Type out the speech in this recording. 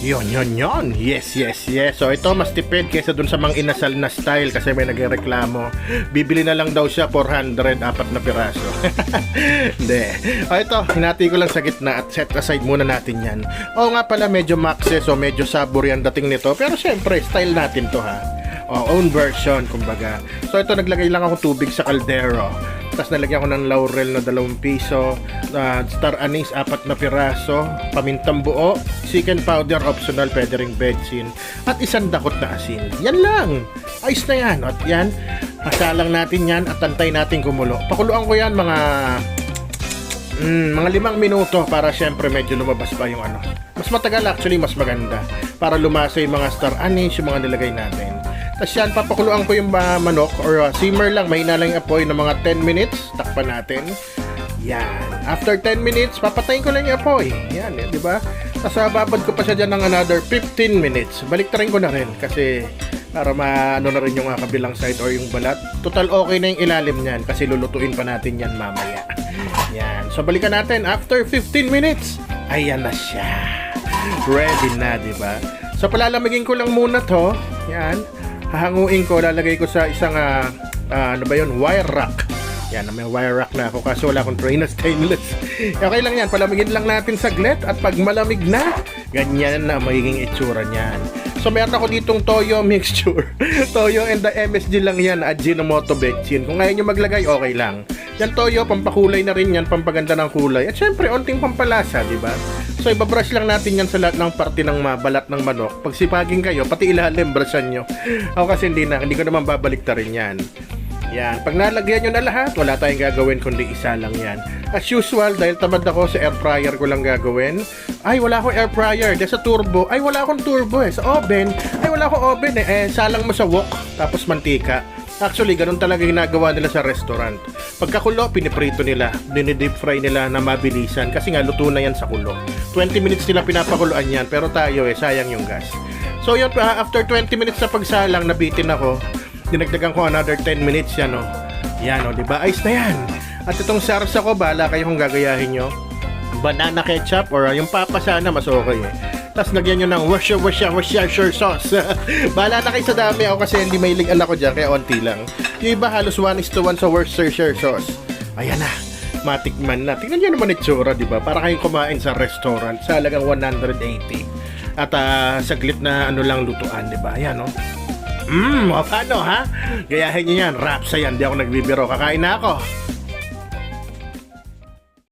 Yon. Yes. So ito mas tipid kaysa dun sa mga inasal na style kasi may nagreklamo. Bibili na lang daw siya 400, 4 na piraso. Hindi. O ito, hinati ko lang sa gitna at set aside muna natin yan. O nga pala, medyo maxes o medyo sabor yan dating nito. Pero syempre, style natin to ha. O, own version, kumbaga. So ito, naglagay lang ako tubig sa kaldero. Tapos nalagyan ko ng laurel na 2 piso, star anise 4 na piraso, pamintang buo, chicken powder optional, pwede ring betsin, at 1 dakot na asin. Yan lang! Ayos na yan. At yan, masalang natin yan at antay natin kumulo. Pakuluan ko yan mga 5 minuto para syempre medyo lumabas pa yung ano. Mas matagal actually, mas maganda. Para lumasa yung mga star anise, yung mga nilagay natin. Tapos yan, papakuluan ko yung manok or simmer lang, mahina lang yung apoy ng mga 10 minutes. Takpan natin. Yan. After 10 minutes, papatayin ko lang yung apoy. Yan, di ba? Tapos babad ko pa siya dyan ng another 15 minutes. Baliktarin ko na rin kasi para maano na rin yung kabilang side or yung balat. Total okay na yung ilalim niyan kasi lulutuin pa natin yan mamaya. Yan. So balikan natin after 15 minutes. Ayan na siya. Ready na, di ba? So palalamigin ko lang muna to. Yan. Hahanguin ko, lalagay ko sa isang wire rack. Yan, may wire rack na ako kasi wala akong tray na stainless. Okay lang yan, palamigin lang natin saglit at pag malamig na, ganyan na magiging itsura niyan. So meron ako ditong toyo mixture. Toyo and the MSG lang yan, Ajinomoto Betsin. Kung ngayon nyo maglagay, okay lang. Yan toyo, pampakulay na rin yan, pampaganda ng kulay. At syempre, onting pampalasa, di ba? So ibabrush lang natin yan sa lahat ng parte ng balat ng manok. Pag sipagin kayo, pati ilalim, brushan nyo. Ako kasi hindi ko naman babalik ta rin yan. Yan, pag nalagyan nyo na lahat, wala tayong gagawin kundi isa lang yan. As usual, dahil tamad ako sa air fryer ko lang gagawin. Ay, wala akong air fryer. Dahil sa turbo, ay wala akong turbo eh. Sa oven, ay wala akong oven eh. Salang mo sa wok, tapos mantika. Actually, ganun talaga ginagawa nila sa restaurant. Pagkakulo, piniprito nila, dinidip fry nila na mabilisan kasi nga luto na yan sa kulo. 20 minutes nila pinapakuluan yan, pero tayo sayang yung gas. So yun, after 20 minutes na pagsalang, nabitin ako, dinagdagan ko another 10 minutes yan, Yan, diba? Ayos na yan. At itong sarsa ko, bahala kayo kung gagayahin nyo. Banana ketchup or yung papa sana, mas okay Tapos lagyan nyo ng Worcestershire sauce. Bahala na kayo sa dami. Ako kasi hindi mahilig anak ko dyan, kaya onti lang. Yung iba halos 1:1 sa Worcestershire sauce. Ayan na, matikman na. Tingnan nyo naman itsura, diba? Para kayong kumain sa restaurant sa halagang 180. At saglit na lang lutuan, diba? Ayan, paano ha? Gayahin nyo yan, rap sa yan. Di ako nagbibiro. Kakain na ako.